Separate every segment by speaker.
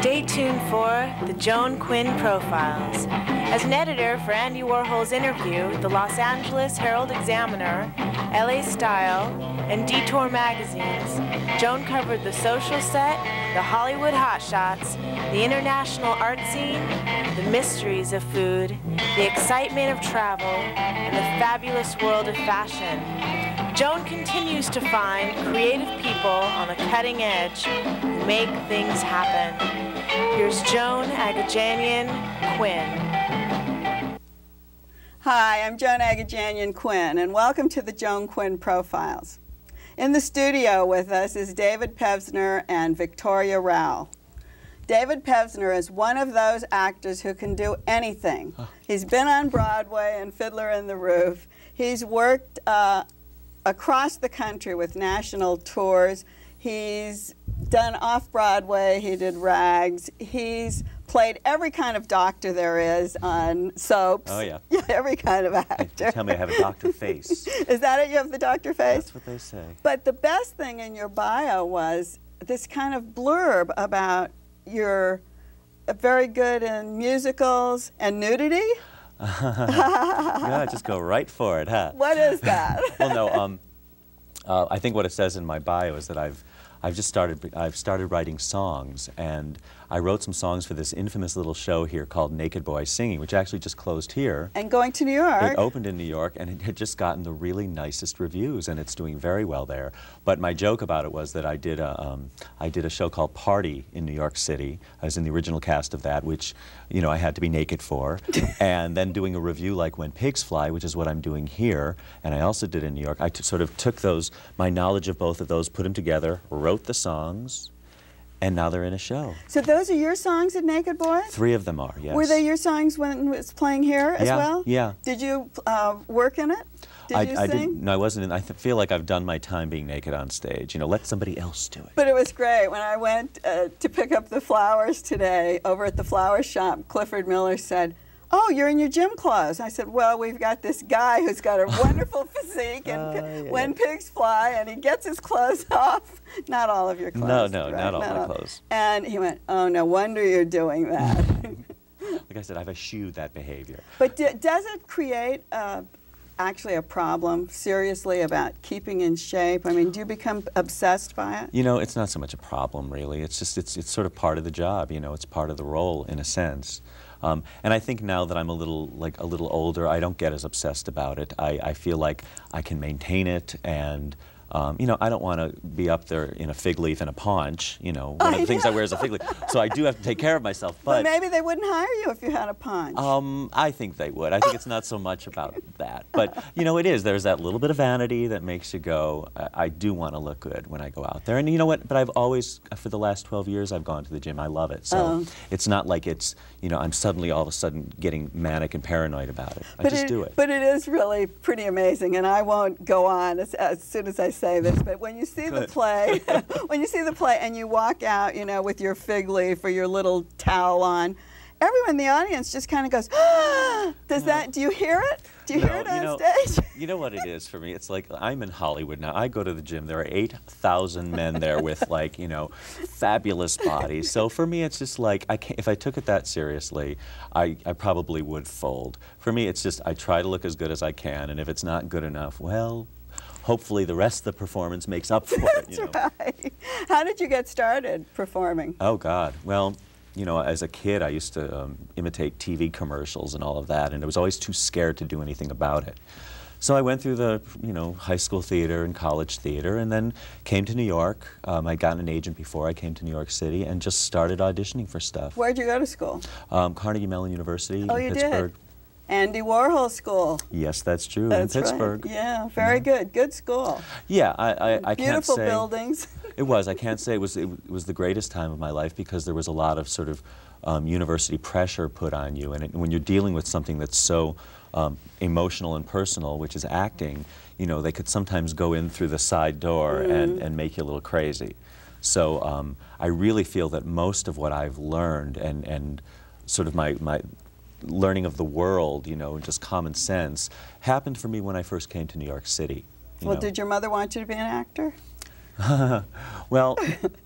Speaker 1: Stay tuned for the Joan Quinn Profiles. As an editor for Andy Warhol's Interview, the Los Angeles Herald-Examiner, LA Style, and Detour magazines, Joan covered the social set, the Hollywood hotshots, the international art scene, the mysteries of food, the excitement of travel, and the fabulous world of fashion. Joan continues to find creative people on the cutting edge who make things happen. Here's Joan Agajanian Quinn.
Speaker 2: Hi, I'm Joan Agajanian Quinn, and welcome to the Joan Quinn Profiles. In the studio with us is David Pevsner and Victoria Rowell. David Pevsner is one of those actors who can do anything. He's been on Broadway and Fiddler in the Roof. He's worked across the country with national tours. He's done off-Broadway. He did Rags. He's played every kind of doctor there is on soaps.
Speaker 3: Oh, yeah.
Speaker 2: Yeah, every kind of actor.
Speaker 3: Tell me I have a doctor face.
Speaker 2: Is that it? You have the doctor face?
Speaker 3: That's what they say.
Speaker 2: But the best thing in your bio was this kind of blurb about you're very good in musicals and nudity.
Speaker 3: Yeah, just go right for it, huh?
Speaker 2: What is that?
Speaker 3: Well, no. I think what it says in my bio is that I've started writing songs, and I wrote some songs for this infamous little show here called Naked Boy Singing, which actually just closed here.
Speaker 2: And going to New York.
Speaker 3: It opened in New York, and it had just gotten the really nicest reviews, and it's doing very well there. But my joke about it was that I did a show called Party in New York City. I was in the original cast of that, which, you know, I had to be naked for. And then doing a review like When Pigs Fly, which is what I'm doing here, and I also did in New York. I sort of took my knowledge of both of those, put them together, wrote the songs, and now they're in a show.
Speaker 2: So those are your songs at Naked Boy?
Speaker 3: 3 of them are, yes.
Speaker 2: Were they your songs when it was playing here as well?
Speaker 3: Yeah.
Speaker 2: Did you work in it? Did you sing?
Speaker 3: No, I wasn't in. I feel like I've done my time being naked on stage. You know, let somebody else do it.
Speaker 2: But it was great. When I went to pick up the flowers today over at the flower shop, Clifford Miller said, "Oh, you're in your gym clothes." I said, "Well, we've got this guy who's got a wonderful physique, and when pigs fly, and he gets his clothes off." Not all of your clothes.
Speaker 3: No,
Speaker 2: right?
Speaker 3: not all my clothes.
Speaker 2: And he went, "Oh, no wonder you're doing that."
Speaker 3: Like I said, I've eschewed that behavior.
Speaker 2: But does it create actually a problem, seriously, about keeping in shape? I mean, do you become obsessed by it?
Speaker 3: You know, it's not so much a problem, really. It's just, it's sort of part of the job, you know. It's part of the role, in a sense. And I think now that I'm a little older, I don't get as obsessed about it. I feel like I can maintain it, and you know, I don't want to be up there in a fig leaf and a paunch. You know, one of the things I wear is a fig leaf, so I do have to take care of myself.
Speaker 2: But maybe they wouldn't hire you if you had a paunch.
Speaker 3: I think they would. I think it's not so much about that, but you know, there's that little bit of vanity that makes you go, I do want to look good when I go out there. And you know what? But I've always, for the last 12 years, I've gone to the gym. I love it. So it's not like it's, you know, I'm suddenly all of a sudden getting manic and paranoid about it. I just do it.
Speaker 2: But it is really pretty amazing, and I won't go on as soon as I say this, but when you see the play, when you see the play and you walk out, you know, with your fig leaf or your little towel on, everyone in the audience just kind of goes, "Ah!" Do you hear it? Do you hear it on stage?
Speaker 3: You know what it is for me? It's like, I'm in Hollywood now. I go to the gym. There are 8,000 men there with, like, you know, fabulous bodies. So for me, it's just like, if I took it that seriously, I probably would fold. For me, it's just, I try to look as good as I can, and if it's not good enough, well, hopefully the rest of the performance makes up for it. You know?
Speaker 2: That's right. How did you get started performing?
Speaker 3: Oh, God. Well, you know, as a kid, I used to imitate TV commercials and all of that, and I was always too scared to do anything about it. So I went through the, you know, high school theater and college theater, and then came to New York. I'd gotten an agent before I came to New York City, and just started auditioning for stuff.
Speaker 2: Where'd you go to school?
Speaker 3: Carnegie Mellon University in Pittsburgh.
Speaker 2: Did? Andy Warhol School.
Speaker 3: Yes, that's true.
Speaker 2: That's
Speaker 3: in Pittsburgh.
Speaker 2: Right. Yeah, very good. Good school.
Speaker 3: Yeah, I can't say.
Speaker 2: Beautiful buildings.
Speaker 3: It was. I can't say it was the greatest time of my life, because there was a lot of sort of university pressure put on you, and when you're dealing with something that's so emotional and personal, which is acting, you know, they could sometimes go in through the side door and make you a little crazy. So I really feel that most of what I've learned and sort of my learning of the world, you know, just common sense, happened for me when I first came to New York City.
Speaker 2: Well, did your mother want you to be an actor?
Speaker 3: Well,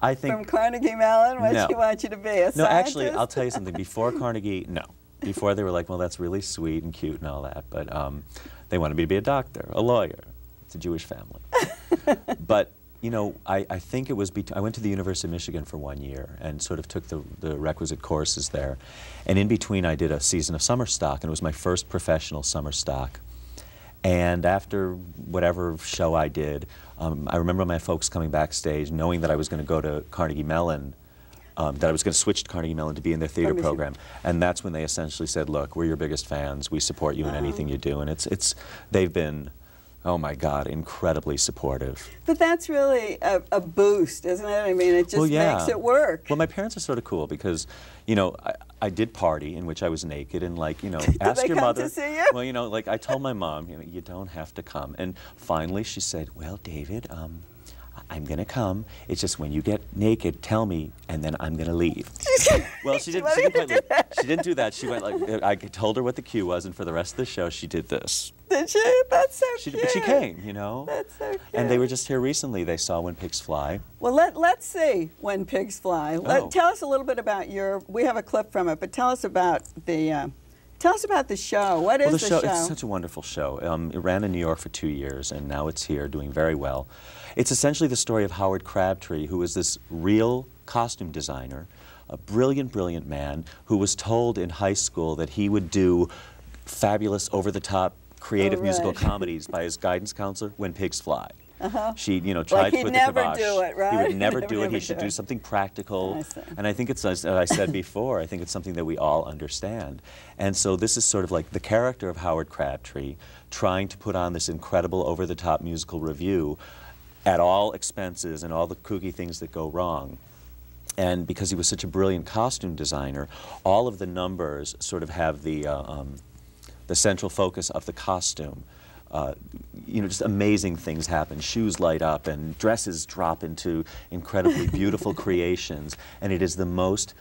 Speaker 3: I think...
Speaker 2: From Carnegie Mellon, what
Speaker 3: No.
Speaker 2: she wants you to be, a
Speaker 3: No, actually,
Speaker 2: scientist?
Speaker 3: I'll tell you something. Before Carnegie, no. Before they were like, well, that's really sweet and cute and all that, but they wanted me to be a doctor, a lawyer. It's a Jewish family. But, you know, I think it was, I went to the University of Michigan for 1 year and sort of took the requisite courses there. And in between, I did a season of summer stock, and it was my first professional summer stock. And after whatever show I did, I remember my folks coming backstage knowing that I was going to go to Carnegie Mellon, that I was going to switch to Carnegie Mellon to be in their theater program. And that's when they essentially said, look, we're your biggest fans. We support you in anything you do. And they've been, oh my God, incredibly supportive.
Speaker 2: But that's really a boost, isn't it? I mean, it just makes it work.
Speaker 3: Well, my parents are sort of cool because, you know, I did party in which I was naked and, like, you know, ask your mother.
Speaker 2: Did they come to see you?
Speaker 3: Well, you know, like I told my mom, you know, you don't have to come. And finally she said, well, David, I'm going to come. It's just when you get naked, tell me, and then I'm going to leave. Well, she didn't quite leave. She didn't do that. She went like, I told her what the cue was, and for the rest of the show, she did this.
Speaker 2: Did she? That's so cute.
Speaker 3: But she came, you know.
Speaker 2: That's so cute.
Speaker 3: And they were just here recently. They saw When Pigs Fly.
Speaker 2: Well, let's see When Pigs Fly. Tell us a little bit about we have a clip from it, but tell us about the show. What is the show?
Speaker 3: It's such a wonderful show. It ran in New York for 2 years, and now it's here doing very well. It's essentially the story of Howard Crabtree, who is this real costume designer, a brilliant, brilliant man who was told in high school that he would do fabulous, over-the-top, creative musical comedies by his guidance counselor, When Pigs Fly. She, you know, tried to put the kibosh.
Speaker 2: He'd never do it, right?
Speaker 3: He would never do it. He should do something practical. And I think it's, as I said before, I think it's something that we all understand. And so this is sort of like the character of Howard Crabtree trying to put on this incredible over-the-top musical revue at all expenses and all the kooky things that go wrong. And because he was such a brilliant costume designer, all of the numbers sort of have the central focus of the costume. You know, just amazing things happen. Shoes light up and dresses drop into incredibly beautiful creations. And it is the most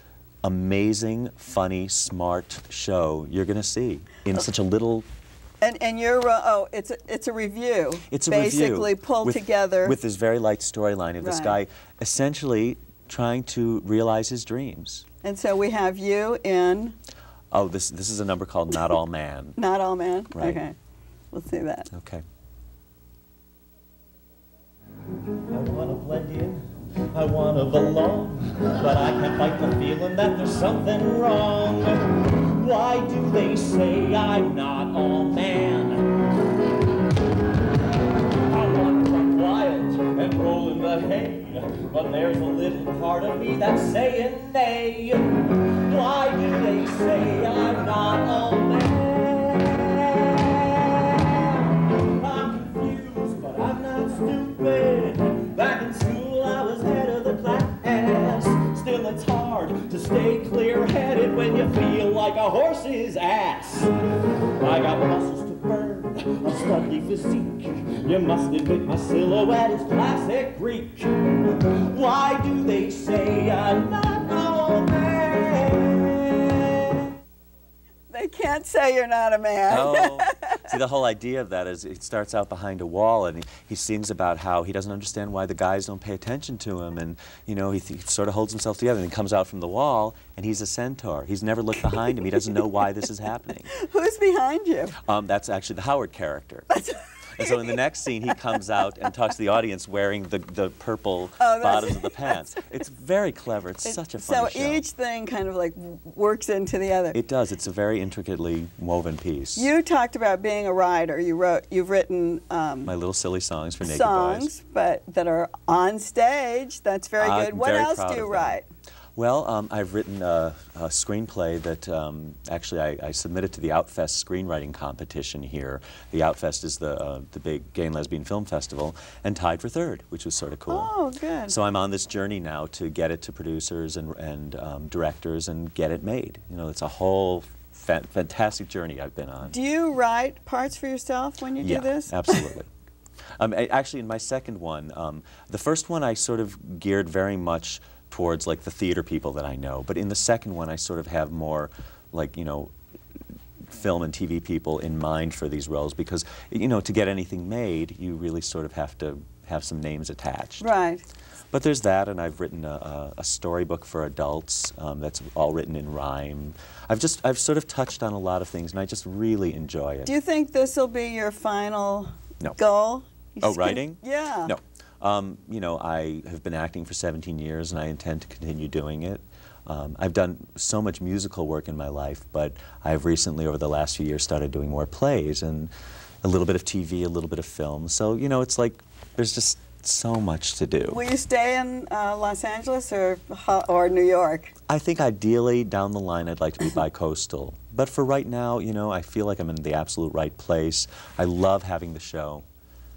Speaker 3: amazing, funny, smart show you're going to see in such a little...
Speaker 2: And you're, it's a review.
Speaker 3: It's a
Speaker 2: basically
Speaker 3: review.
Speaker 2: Pulled together.
Speaker 3: With this very light storyline of this guy essentially trying to realize his dreams.
Speaker 2: And so we have you in...
Speaker 3: Oh, this is a number called Not All Man.
Speaker 2: Not All Man?
Speaker 3: Right.
Speaker 2: Okay. We'll see that.
Speaker 3: Okay.
Speaker 4: I want to blend in, I want to belong, but I can't fight the feeling that there's something wrong. Why do they say I'm not all man? I want to run wild and roll in the hay, but there's a little part of me that's saying nay. Why do they say I'm not all man? Back in school I was head of the class. Still it's hard to stay clear-headed when you feel like a horse's ass. I got muscles to burn, a stately physique. You must admit my silhouette is classic Greek. Why do they say I'm not all man?
Speaker 2: They can't say you're not a man.
Speaker 3: Oh. See, the whole idea of that is it starts out behind a wall, and he sings about how he doesn't understand why the guys don't pay attention to him, and, you know, he sort of holds himself together, and he comes out from the wall, and he's a centaur. He's never looked behind him. He doesn't know why this is happening.
Speaker 2: Who's behind you?
Speaker 3: That's actually the Howard character. And so in the next scene, he comes out and talks to the audience wearing the purple bottoms of the pants. It's very clever. It's such a funny show.
Speaker 2: So each thing kind of like works into the other.
Speaker 3: It does. It's a very intricately woven piece.
Speaker 2: You talked about being a writer. You've written
Speaker 3: my little silly songs for naked
Speaker 2: boys, but that are on stage. That's very good. What else do you write?
Speaker 3: Well, I've written a screenplay that actually I submitted to the Outfest screenwriting competition here. The Outfest is the big gay and lesbian film festival, and tied for third, which was sort of cool.
Speaker 2: Oh, good.
Speaker 3: So I'm on this journey now to get it to producers and directors and get it made. You know, it's a whole fantastic journey I've been on.
Speaker 2: Do you write parts for yourself when you do this?
Speaker 3: Yeah, absolutely. Actually, in my second one, the first one I sort of geared very much towards like the theater people that I know, but in the second one I sort of have more like, you know, film and TV people in mind for these roles, because, you know, to get anything made you really sort of have to have some names attached.
Speaker 2: Right.
Speaker 3: But there's that, and I've written a storybook for adults that's all written in rhyme. I've sort of touched on a lot of things, and I just really enjoy it.
Speaker 2: Do you think this will be your final
Speaker 3: No.
Speaker 2: goal?
Speaker 3: Oh, writing?
Speaker 2: Yeah.
Speaker 3: No. You know, I have been acting for 17 years, and I intend to continue doing it. I've done so much musical work in my life, but I've recently, over the last few years, started doing more plays and a little bit of TV, a little bit of film. So, you know, it's like there's just so much to do.
Speaker 2: Will you stay in Los Angeles or New York?
Speaker 3: I think ideally, down the line, I'd like to be bi-coastal. But for right now, you know, I feel like I'm in the absolute right place. I love having the show,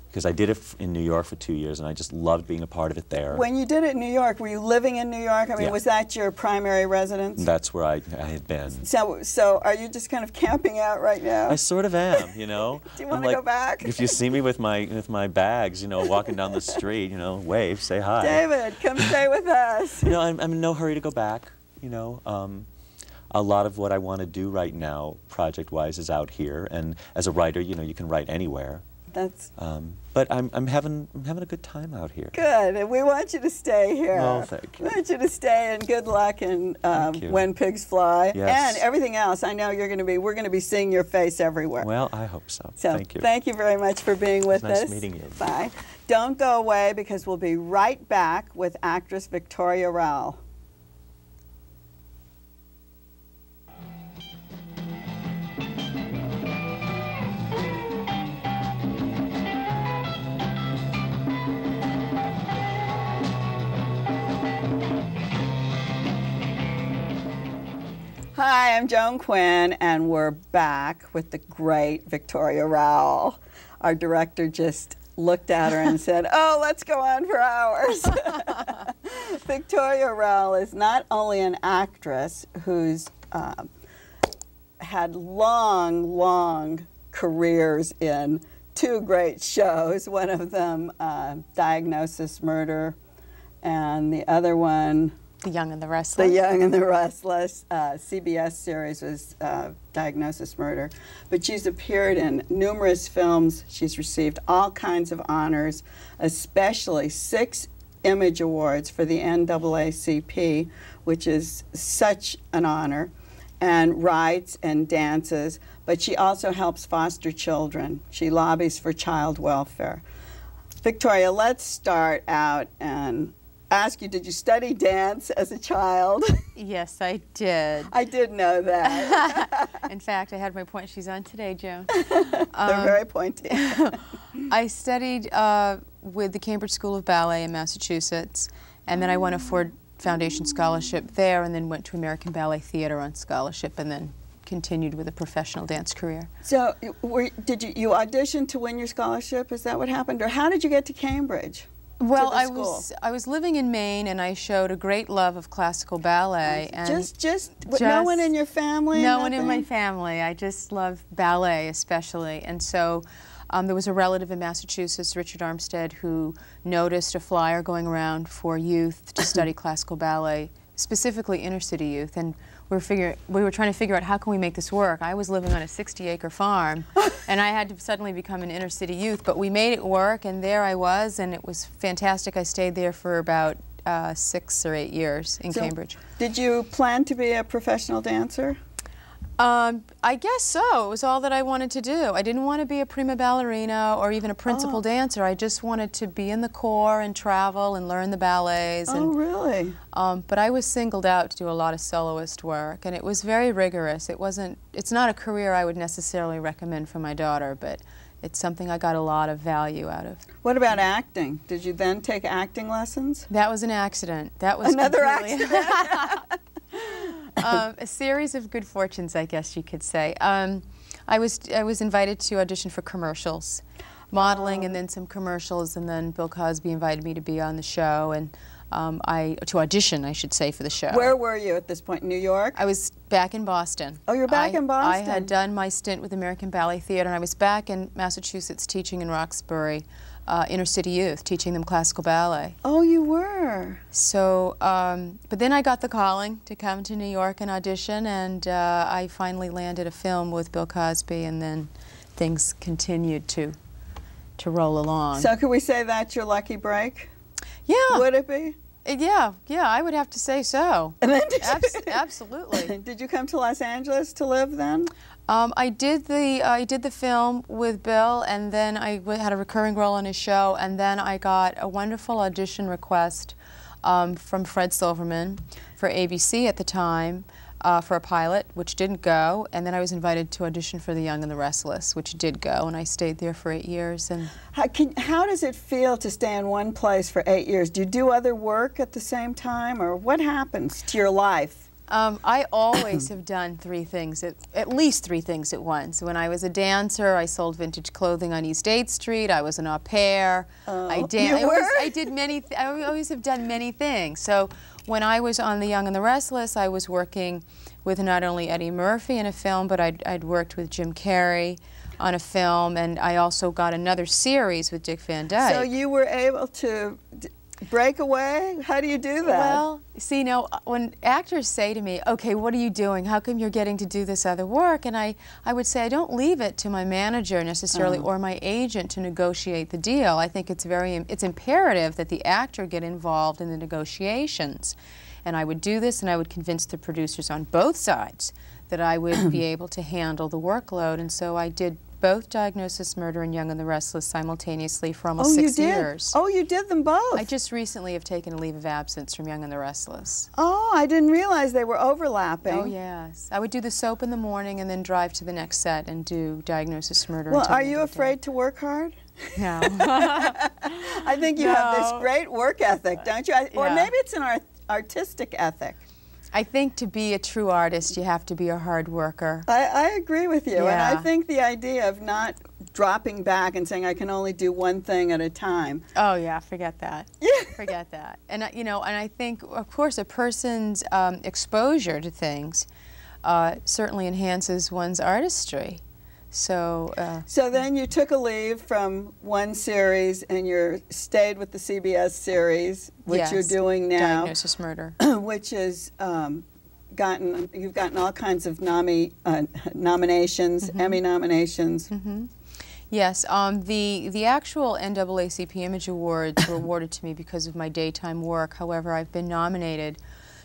Speaker 3: because I did it in New York for 2 years, and I just loved being a part of it there.
Speaker 2: When you did it in New York, were you living in New York? I mean,
Speaker 3: Yeah.
Speaker 2: was that your primary residence?
Speaker 3: That's where I had been.
Speaker 2: So are you just kind of camping out right now?
Speaker 3: I sort of am, you know.
Speaker 2: Do you want to go back?
Speaker 3: If you see me with my bags, you know, walking down the street, you know, wave, say hi.
Speaker 2: David, come stay with us.
Speaker 3: You know, I'm in no hurry to go back, you know. A lot of what I want to do right now, project-wise, is out here, and as a writer, you know, you can write anywhere.
Speaker 2: That's
Speaker 3: but I'm having a good time out here.
Speaker 2: good, and we want you to stay here.
Speaker 3: Well, thank you.
Speaker 2: We want you to stay, and good luck in
Speaker 3: you.
Speaker 2: When Pigs Fly,
Speaker 3: Yes.
Speaker 2: and everything else. I know we're going to be seeing your face everywhere.
Speaker 3: Well, I hope so.
Speaker 2: So
Speaker 3: Thank you.
Speaker 2: Thank you very much for being with
Speaker 3: nice
Speaker 2: us.
Speaker 3: meeting you.
Speaker 2: Bye. Don't go away, because we'll be right back with actress Victoria Rowell. Hi, I'm Joan Quinn, and we're back with the great Victoria Rowell. Our director just looked at her and said, "Oh, let's go on for hours." Victoria Rowell is not only an actress who's had long careers in two great shows, one of them Diagnosis Murder, and the other one,
Speaker 5: The Young and the Restless.
Speaker 2: The Young and the Restless. CBS series was Diagnosis Murder. But she's appeared in numerous films. She's received all kinds of honors, especially 6 Image Awards for the NAACP, which is such an honor, and writes and dances. But she also helps foster children. She lobbies for child welfare. Victoria, let's start out and ask you, did you study dance as a child?
Speaker 5: Yes, I did.
Speaker 2: I did know that.
Speaker 5: In fact, I had my point shoes on today, Joan.
Speaker 2: They're very pointy.
Speaker 5: I studied with the Cambridge School of Ballet in Massachusetts, and then I won a Ford Foundation scholarship there, and then went to American Ballet Theater on scholarship, and then continued with a professional dance career.
Speaker 2: So did you audition to win your scholarship? Is that what happened? Or how did you get to Cambridge?
Speaker 5: Well,
Speaker 2: to the school?
Speaker 5: I was living in Maine, and I showed a great love of classical ballet. And
Speaker 2: Just no one in your family?
Speaker 5: No one in
Speaker 2: nothing?
Speaker 5: my family. I just love ballet, especially. And so there was a relative in Massachusetts, Richard Armstead, who noticed a flyer going around for youth to study classical ballet, specifically inner city youth. And we were trying to figure out, how can we make this work? I was living on a 60-acre farm, and I had to suddenly become an inner city youth, but we made it work, and there I was, and it was fantastic. I stayed there for about 6 or 8 years in Cambridge.
Speaker 2: Did you plan to be a professional dancer?
Speaker 5: I guess so. It was all that I wanted to do. I didn't want to be a prima ballerina or even a principal dancer. I just wanted to be in the corps and travel and learn the ballets.
Speaker 2: Oh, really?
Speaker 5: But I was singled out to do a lot of soloist work, and it was very rigorous. It's not a career I would necessarily recommend for my daughter, but it's something I got a lot of value out of.
Speaker 2: What about acting? Did you then take acting lessons?
Speaker 5: That was an accident. That was
Speaker 2: Another
Speaker 5: completely
Speaker 2: accident?
Speaker 5: a series of good fortunes, I guess you could say. I was invited to audition for commercials, modeling, and then some commercials, and then Bill Cosby invited me to be on the show, and to audition, I should say, for the show.
Speaker 2: Where were you at this point? New York?
Speaker 5: I was back in Boston.
Speaker 2: Oh, you're back in Boston.
Speaker 5: I had done my stint with American Ballet Theater, and I was back in Massachusetts teaching in Roxbury, inner city youth, teaching them classical ballet.
Speaker 2: Oh, you were.
Speaker 5: So, but then I got the calling to come to New York and audition, and I finally landed a film with Bill Cosby, and then things continued to roll along.
Speaker 2: So could we say that's your lucky break?
Speaker 5: Yeah.
Speaker 2: Would it be?
Speaker 5: Yeah, I would have to say so.
Speaker 2: And then
Speaker 5: Absolutely.
Speaker 2: Did you come to Los Angeles to live then?
Speaker 5: I did the film with Bill, and then I had a recurring role on his show, and then I got a wonderful audition request from Fred Silverman for ABC at the time for a pilot, which didn't go, and then I was invited to audition for The Young and the Restless, which did go, and I stayed there for 8 years. And
Speaker 2: how does it feel to stay in one place for 8 years? Do you do other work at the same time, or what happens to your life?
Speaker 5: I always have done at least three things at once. When I was a dancer, I sold vintage clothing on East 8th Street. I was an au pair. I always have done many things. So when I was on The Young and the Restless, I was working with not only Eddie Murphy in a film, but I'd worked with Jim Carrey on a film, and I also got another series with Dick Van Dyke.
Speaker 2: So you were able to break away? How do you do that?
Speaker 5: Well, see, when actors say to me, okay, what are you doing? How come you're getting to do this other work? And I would say I don't leave it to my manager necessarily or my agent to negotiate the deal. I think it's imperative that the actor get involved in the negotiations. And I would do this, and I would convince the producers on both sides that I would be able to handle the workload. And so I did both Diagnosis Murder and Young and the Restless simultaneously for almost 6 years.
Speaker 2: Oh, you did them both?
Speaker 5: I just recently have taken a leave of absence from Young and the Restless.
Speaker 2: Oh, I didn't realize they were overlapping.
Speaker 5: Oh, yes. I would do the soap in the morning and then drive to the next set and do Diagnosis Murder.
Speaker 2: Well, are you afraid to work hard?
Speaker 5: No.
Speaker 2: I think you have this great work ethic, don't you? Or maybe it's an artistic ethic.
Speaker 5: I think to be a true artist, you have to be a hard worker.
Speaker 2: I agree with you,
Speaker 5: Yeah.
Speaker 2: and I think the idea of not dropping back and saying I can only do one thing at a time.
Speaker 5: Oh yeah, forget that.
Speaker 2: Yeah.
Speaker 5: Forget that. And and I think, of course, a person's exposure to things certainly enhances one's artistry. So.
Speaker 2: So then you took a leave from one series and you stayed with the CBS series, which
Speaker 5: yes,
Speaker 2: you're doing now.
Speaker 5: Diagnosis Murder.
Speaker 2: Which is you've gotten all kinds of nominations, Emmy nominations.
Speaker 5: Yes, the actual NAACP Image Awards were awarded to me because of my daytime work. However, I've been nominated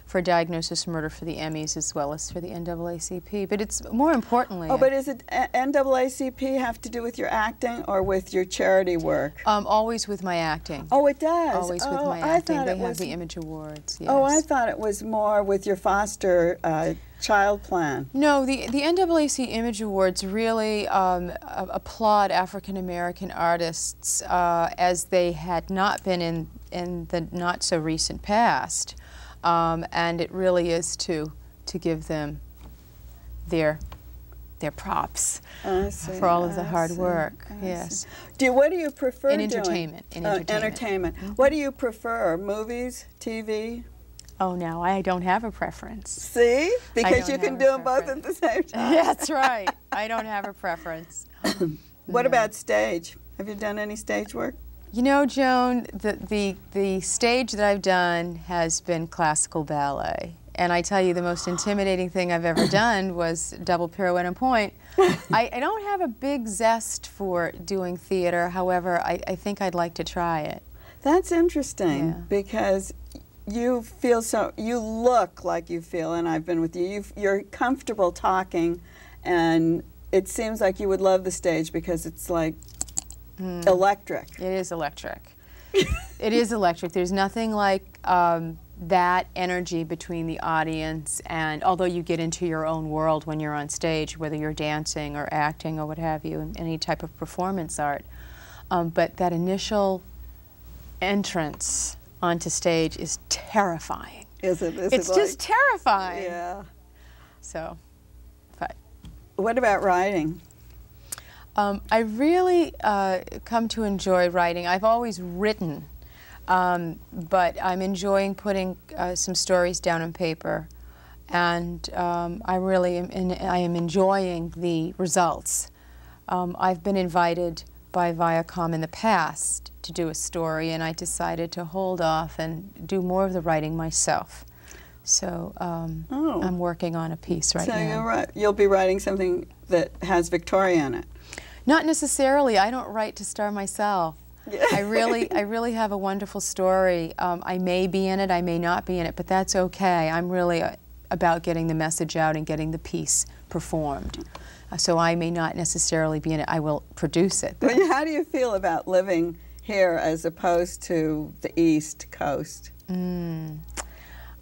Speaker 5: for Diagnosis Murder for the Emmys as well as for the NAACP. But it's more importantly...
Speaker 2: Oh, but is it NAACP have to do with your acting or with your charity work?
Speaker 5: Always with my acting.
Speaker 2: Oh, it does?
Speaker 5: Always with my acting. They have the Image Awards, yes.
Speaker 2: Oh, I thought it was more with your foster child plan.
Speaker 5: No, the NAACP Image Awards really applaud African American artists as they had not been in the not so recent past. And it really is to give them their props for all of the hard work. Yes.
Speaker 2: What do you prefer
Speaker 5: in entertainment?
Speaker 2: In entertainment. What do you prefer? Movies, TV?
Speaker 5: Oh, no, I don't have a preference.
Speaker 2: See, because you can do them both at the same time.
Speaker 5: That's right. I don't have a preference.
Speaker 2: What about stage? Have you done any stage work?
Speaker 5: You know, Joan, the stage that I've done has been classical ballet. And I tell you, the most intimidating thing I've ever done was double pirouette and point. I don't have a big zest for doing theater. However, I think I'd like to try it.
Speaker 2: That's interesting because you look like you feel, and I've been with you. You're comfortable talking, and it seems like you would love the stage because it's like electric.
Speaker 5: It is electric. It is electric. There's nothing like that energy between the audience, and although you get into your own world when you're on stage, whether you're dancing or acting or what have you, in any type of performance art, but that initial entrance onto stage is terrifying.
Speaker 2: Is it?
Speaker 5: It's just terrifying.
Speaker 2: Yeah.
Speaker 5: So, but.
Speaker 2: What about writing?
Speaker 5: I really come to enjoy writing. I've always written, but I'm enjoying putting some stories down on paper, and I am enjoying the results. I've been invited by Viacom in the past to do a story, and I decided to hold off and do more of the writing myself. So I'm working on a piece right now.
Speaker 2: So you'll be writing something that has Victoria in it.
Speaker 5: Not necessarily. I don't write to star myself.
Speaker 2: Yeah.
Speaker 5: I really have a wonderful story. I may be in it, I may not be in it, but that's okay. I'm really about getting the message out and getting the piece performed. So I may not necessarily be in it. I will produce it.
Speaker 2: Well, how do you feel about living here as opposed to the East Coast?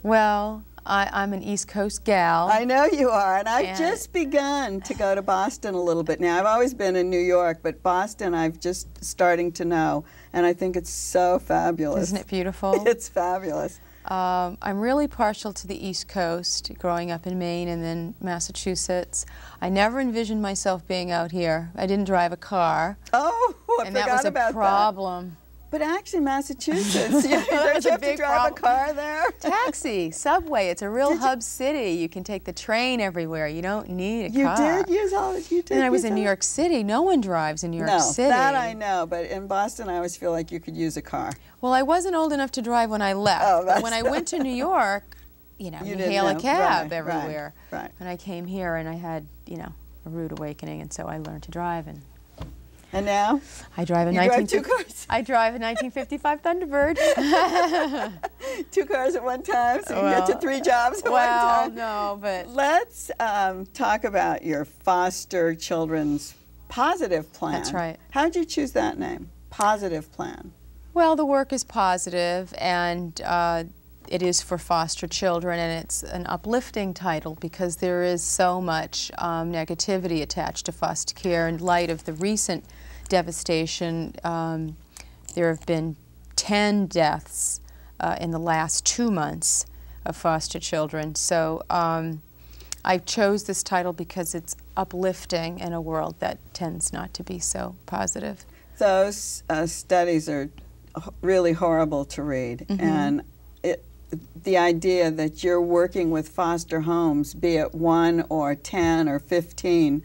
Speaker 5: Well, I'm an East Coast gal.
Speaker 2: I know you are, and I've just begun to go to Boston a little bit now. I've always been in New York, but Boston I've just starting to know, and I think it's so fabulous.
Speaker 5: Isn't it beautiful?
Speaker 2: It's fabulous.
Speaker 5: I'm really partial to the East Coast, growing up in Maine and then Massachusetts. I never envisioned myself being out here. I didn't drive a car.
Speaker 2: Oh, I
Speaker 5: and
Speaker 2: forgot
Speaker 5: that was
Speaker 2: about
Speaker 5: a problem.
Speaker 2: But actually, Massachusetts, don't you have to drive a car there?
Speaker 5: Taxi, subway, it's a real hub city. You can take the train everywhere. You don't need a car.
Speaker 2: You did use all you did.
Speaker 5: And I was in New York City. No one drives in New York City.
Speaker 2: No, that I know, but in Boston I always feel like you could use a car.
Speaker 5: Well, I wasn't old enough to drive when I left.
Speaker 2: Oh,
Speaker 5: but when I went to New York, you hail a cab everywhere.
Speaker 2: Right.
Speaker 5: When I came here and I had, a rude awakening, and so I learned to drive.
Speaker 2: And now?
Speaker 5: I drive a I drive a 1955 Thunderbird.
Speaker 2: 2 cars at one time, so you can get to 3 jobs at one time.
Speaker 5: Well, no, but...
Speaker 2: Let's talk about your foster children's positive plan.
Speaker 5: That's right.
Speaker 2: How did you choose that name, Positive Plan?
Speaker 5: Well, the work is positive, and it is for foster children, and it's an uplifting title because there is so much negativity attached to foster care. In light of the recent devastation, there have been 10 deaths in the last 2 months of foster children. So I chose this title because it's uplifting in a world that tends not to be so positive.
Speaker 2: Those studies are really horrible to read, and the idea that you're working with foster homes, be it 1 or 10 or 15,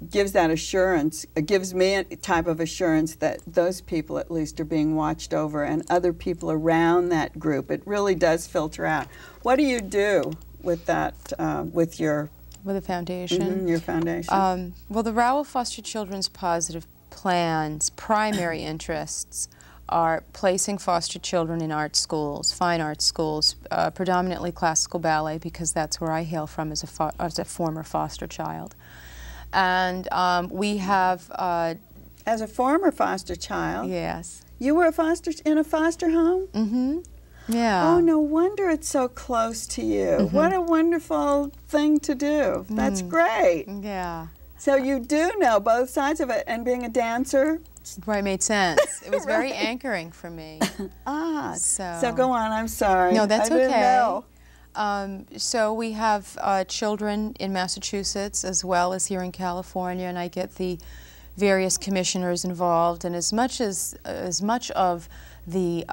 Speaker 2: gives that assurance, gives me a type of assurance that those people at least are being watched over and other people around that group. It really does filter out. What do you do with that, with
Speaker 5: the foundation?
Speaker 2: Your foundation?
Speaker 5: Well, the Rowell Foster Children's Positive Plan's primary interests are placing foster children in art schools, fine art schools, predominantly classical ballet, because that's where I hail from as a former foster child. And we have...
Speaker 2: as a former foster child?
Speaker 5: Yes.
Speaker 2: You were in a foster home?
Speaker 5: Mm-hmm. Yeah.
Speaker 2: Oh, no wonder it's so close to you. What a wonderful thing to do. That's great.
Speaker 5: Yeah.
Speaker 2: So you do know both sides of it, and being a dancer?
Speaker 5: Right, made sense. It was very anchoring for me.
Speaker 2: So go on, I'm sorry.
Speaker 5: No, that's
Speaker 2: I didn't
Speaker 5: okay.
Speaker 2: know.
Speaker 5: So we have children in Massachusetts as well as here in California, and I get the various commissioners involved, and as much of the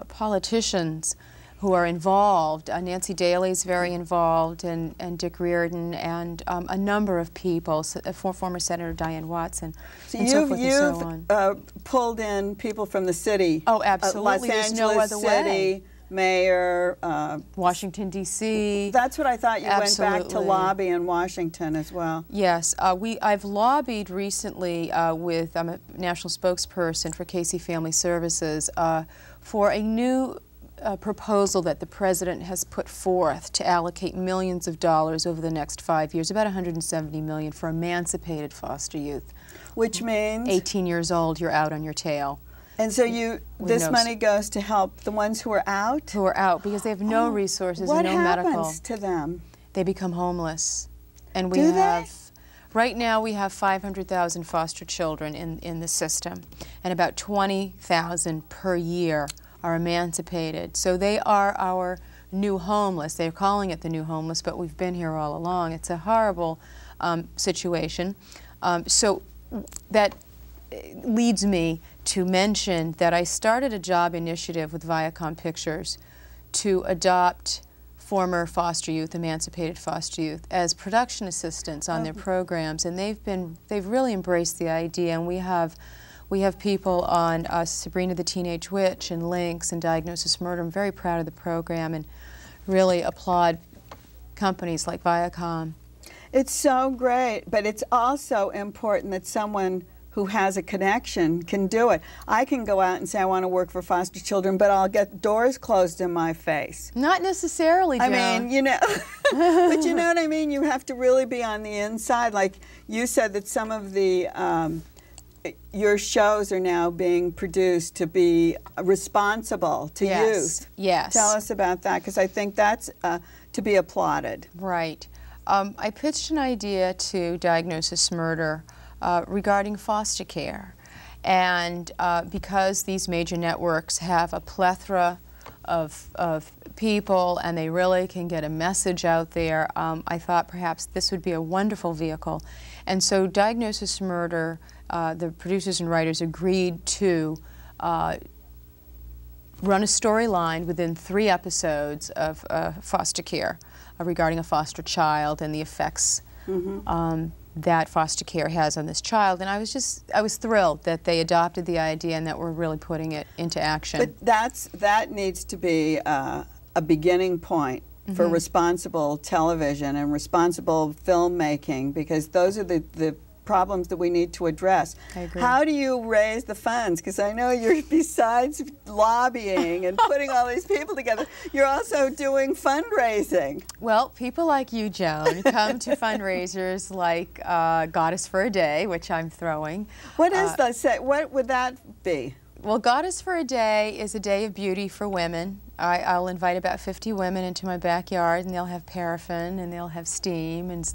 Speaker 5: politicians who are involved. Nancy Daly's very involved, and Dick Reardon, and a number of people, former Senator Diane Watson,
Speaker 2: so
Speaker 5: and so forth and so on.
Speaker 2: Pulled in people from the city.
Speaker 5: Oh, absolutely.
Speaker 2: Los
Speaker 5: There's no
Speaker 2: Angeles
Speaker 5: other
Speaker 2: City,
Speaker 5: way.
Speaker 2: Mayor.
Speaker 5: Washington, D.C.
Speaker 2: That's what I thought. You
Speaker 5: Absolutely.
Speaker 2: went back to lobby in Washington as well.
Speaker 5: Yes. I've lobbied recently with, I'm a national spokesperson for Casey Family Services, for a new proposal that the President has put forth to allocate millions of dollars over the next 5 years, about $170 million, for emancipated foster youth.
Speaker 2: Which means?
Speaker 5: 18 years old, you're out on your tail.
Speaker 2: And so this money goes to help the ones who are out?
Speaker 5: Who are out because they have no resources and no medical.
Speaker 2: What happens to them?
Speaker 5: They become homeless. And we
Speaker 2: Do
Speaker 5: have,
Speaker 2: they?
Speaker 5: right now we have 500,000 foster children in the system, and about 20,000 per year are emancipated. So they are our new homeless. They're calling it the new homeless, but we've been here all along. It's a horrible situation. So that leads me to mention that I started a job initiative with Viacom Pictures to adopt former foster youth, emancipated foster youth, as production assistants on their programs, and they've really embraced the idea. And we have people on Sabrina the Teenage Witch and Lynx and Diagnosis Murder. I'm very proud of the program and really applaud companies like Viacom.
Speaker 2: It's so great, but it's also important that someone who has a connection can do it. I can go out and say I want to work for foster children, but I'll get doors closed in my face.
Speaker 5: Not necessarily, Joan.
Speaker 2: I mean, you know, but you know what I mean? You have to really be on the inside. Like you said that some of the, your shows are now being produced to be responsible to youth.
Speaker 5: Yes.
Speaker 2: Tell us about that, because I think that's to be applauded.
Speaker 5: Right. I pitched an idea to Diagnosis Murder regarding foster care. And because these major networks have a plethora of people and they really can get a message out there, I thought perhaps this would be a wonderful vehicle. And so Diagnosis Murder, the producers and writers agreed to run a storyline within 3 episodes of foster care regarding a foster child and the effects that foster care has on this child. And I was thrilled that they adopted the idea and that we're really putting it into action.
Speaker 2: But that needs to be a beginning point for responsible television and responsible filmmaking, because those are the problems that we need to address.
Speaker 5: I agree.
Speaker 2: How do you raise the funds? Because I know you're, besides lobbying and putting all these people together, you're also doing fundraising.
Speaker 5: Well, people like you, Joan, come to fundraisers like Goddess for a Day, which I'm throwing.
Speaker 2: What is that? What would that be?
Speaker 5: Well, Goddess for a Day is a day of beauty for women. I'll invite about 50 women into my backyard, and they'll have paraffin, and they'll have steam, and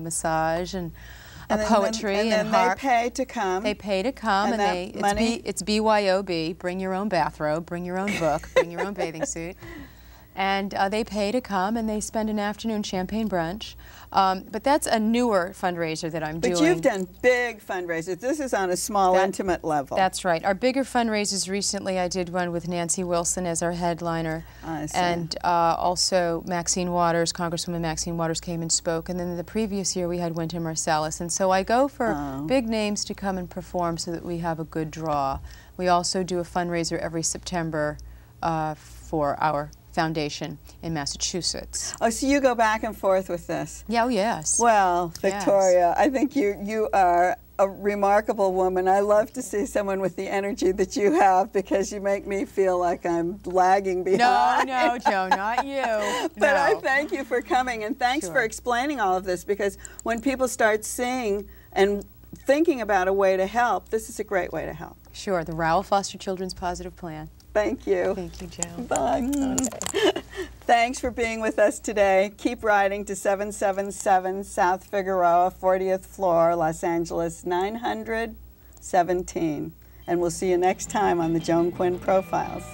Speaker 5: massage, and poetry,
Speaker 2: and then
Speaker 5: harp.
Speaker 2: They pay to come.
Speaker 5: They pay to come,
Speaker 2: and
Speaker 5: it's BYOB, bring your own bathrobe, bring your own book, bring your own bathing suit. And they pay to come, and they spend an afternoon champagne brunch. But that's a newer fundraiser that I'm doing.
Speaker 2: But you've done big fundraisers. This is on a small, intimate level.
Speaker 5: That's right. Our bigger fundraisers recently, I did one with Nancy Wilson as our headliner.
Speaker 2: I see.
Speaker 5: And also Maxine Waters, Congresswoman Maxine Waters came and spoke. And then the previous year we had Wynton Marsalis. And so I go for big names to come and perform so that we have a good draw. We also do a fundraiser every September for our foundation in Massachusetts.
Speaker 2: Oh, so you go back and forth with this?
Speaker 5: Yeah, oh yes.
Speaker 2: Well, Victoria, I think you are a remarkable woman. I love to see someone with the energy that you have, because you make me feel like I'm lagging behind.
Speaker 5: No, Joe, not you.
Speaker 2: But I thank you for coming, and thanks for
Speaker 5: Sure.
Speaker 2: explaining all of this, because when people start seeing and thinking about a way to help, this is a great way to help.
Speaker 5: Sure, the Rowell Foster Children's Positive Plan.
Speaker 2: Thank you.
Speaker 5: Thank you, Joe.
Speaker 2: Bye.
Speaker 5: Okay.
Speaker 2: Thanks for being with us today. Keep writing to 777 South Figueroa, 40th floor, Los Angeles 90017. And we'll see you next time on the Joan Quinn Profiles.